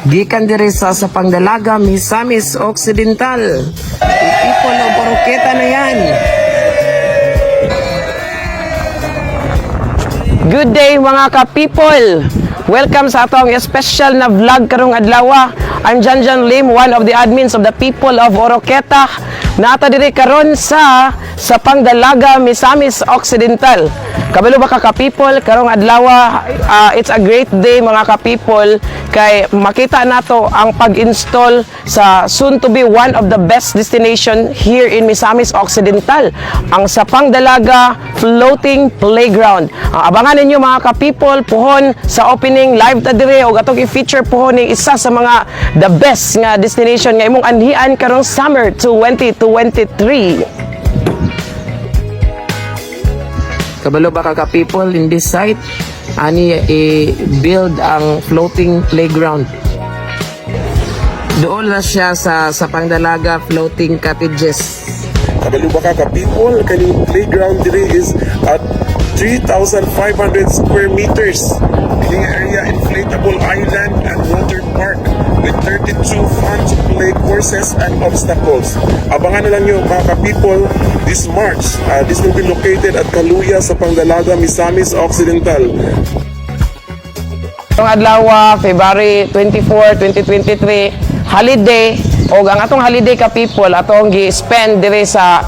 Gikan diri sa Pangdalaga, Misamis Occidental. People of Oroqueta na yan. Good day mga ka-people! Welcome sa atong special na vlog karong adlaw. I'm Janjan Lim, one of the admins of the people of Oroqueta. Nata diri karon sa Pangdalaga, Misamis Occidental. Kabalo ba ka-people karong adlaw? It's a great day mga ka-people kay makita nato ang pag-install sa soon to be one of the best destination here in Misamis Occidental, ang Pangdalaga Floating Playground. Abangan ninyo mga ka-people puhon sa opening live ta dire og atong i-feature puhon ning isa sa mga the best nga destination nga imong anhian karong summer 2023. Kabalo ba ka people in this site? Ani i-build ang floating playground. Doon na siya sa Pangdalaga Floating Cottages. Kabalo ba ka people? Kaning playground diri is at 3,500 square meters. Kining area inflatable island and water park with 32 fun to play courses and obstacles. Abangan na lang nyo mga ka-people this March. This will be located at Kaluya sa Pangdalaga, Misamis Occidental. Itong adlaw, February 24, 2023, holiday, o ang atong holiday ka-people, atong gi-spend dire sa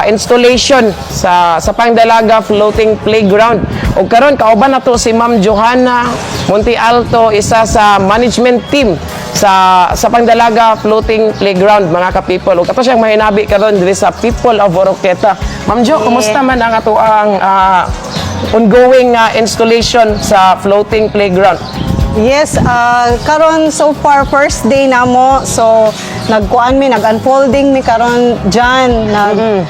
installation sa Pangdalaga Floating Playground. O karon kauban nato si Ma'am Johanna Monte Alto, isa sa management team sa Pangdalaga Floating Playground mga ka-people. O kato siyang mahinabi karon dire sa people of Oroqueta. Ma'am Jo, kumusta man ang ato ang ongoing installation sa floating playground? Yes, karon so far first day namo, so nag-unfolding mi karon dyan.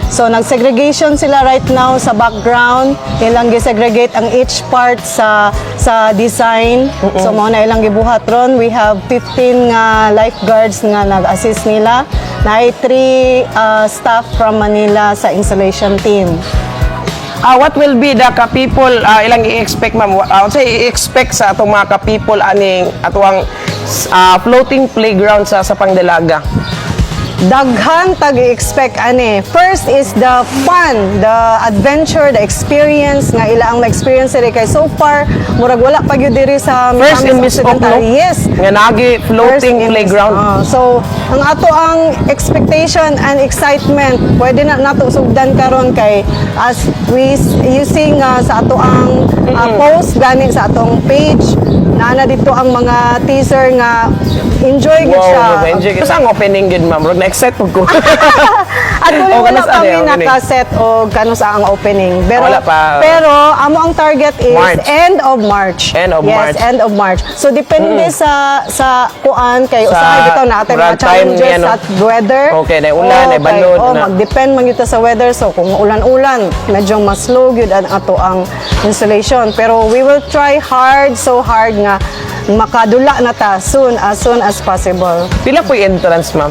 So nag-segregation sila right now sa background. Ilang gi-segregate ang each part sa design. So mo na ilang gibuhat ron. We have 15 lifeguards nga nag-assist nila. Na 3 staff from Manila sa installation team. What will be the ka-people ilang i-expect ma'am? I-expect sa atong mga ka-people aning atong floating playground sa Pangdalaga? Daghan tag i-expect ani. First is the fun, the adventure, the experience nga ila ang ma-experience diri kay so far murag wala pa gyud diri sa First in Miss Ok, no? Yes. Nga nagi floating playground. So ang ato ang expectation and excitement pwede na nato sugdan karon kay as we using sa ato ang post gani sa atong page na dito ang mga teaser nga enjoy gid siya. Enjoy. Kasi ang opening gid ma'am, murag na-excite po ko. Actually, wala kanusa kami ang opening? nakaset o kano sa ang opening. Pero, Wala pa. pero amo ang target is March. end of March. End of March. Yes, end of March. So, depende sa kuan, kay Sa usahay bitaw natin mga brand time challenges niya, no? sa weather. Okay, na ulan, na balod, na. Mag-depend man kita sa weather. So, kung ulan-ulan, medyo mas slow yun ang ato ang installation. Pero we will try hard, so hard nga makadula na ta soon as possible. Pila po yung entrance ma'am?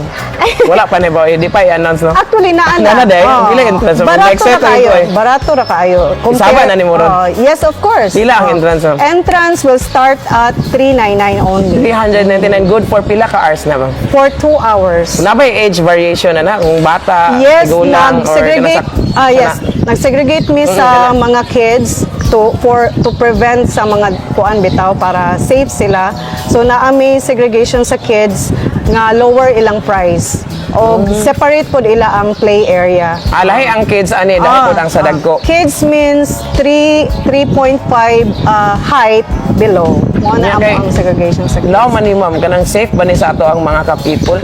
Wala pa na ba? Di pa i-announce no? Actually, Nana day? Pila entrance ma'am? Barato Next ra set kayo. ko eh. Barato ra kayo. Isaba na ni mo ron? Yes, of course. Pila ang entrance ma'am? Entrance will start at 399 only. 399 good for pila ka hours na ma'am? For 2 hours. Na ba yung age variation na kung bata, Yes, tigulang, or nag-segregate. Yes, nag-segregate mi sa mga kids to prevent sa mga kuan bitaw para safe sila. So naami segregation sa kids nga lower ilang price. O separate pod ila ang play area. Alahi ang kids ani dahil po ang sa dagko. Kids means 3.5 height below. Mo na Okay. ang segregation sa kids. Law man ni ma'am, kanang safe ba ni sa ato ang mga ka-people?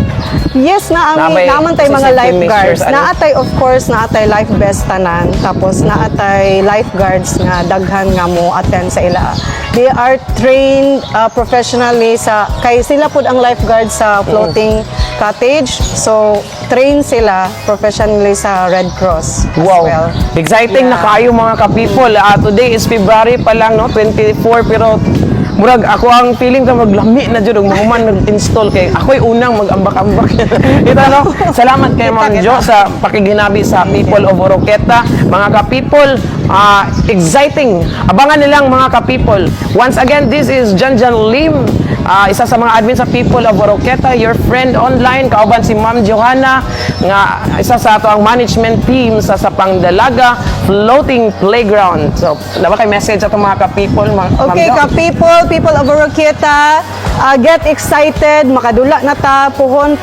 Yes, Nabay naman tay mga safety lifeguards. measures, ano? Naatay of course, naatay life vest tanan. Tapos naatay lifeguards nga daghan nga mo attend sa ila. They are trained professionally kay sila pud ang lifeguards sa floating cottage. So train sila professionally sa Red Cross as Wow. well. Exciting na Yeah. kayo mga ka-people. Today is February pa lang, no? 24, pero murag ako ang feeling ka maglami na jud og mahuman nag-install kay ako'y unang mag-ambak-ambak. Ito no. Salamat kay Ma'am Jo sa pakiginabi sa people of Oroqueta. Mga ka-people, exciting. Abangan nilang mga ka-people. Once again, this is Janjan Lim isa sa mga admin sa People of Oroqueta, your friend online, kauban si Ma'am Johanna, nga isa sa ato ang management team sa Pangdalaga Floating Playground. So, nawa kay message sa itong mga ka-people, Ma'am Okay, Jo? people of Oroqueta, get excited, makadula na ta, puhon,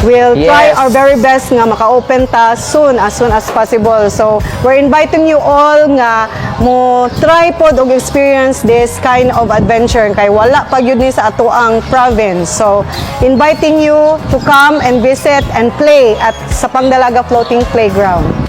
we'll try Yes. our very best nga maka-open ta soon as possible. So, we're inviting you all nga mo try pod og experience this kind of adventure kay wala pa gyud ni sa atoang province. So, inviting you to come and visit and play at sa Pangdalaga Floating Playground.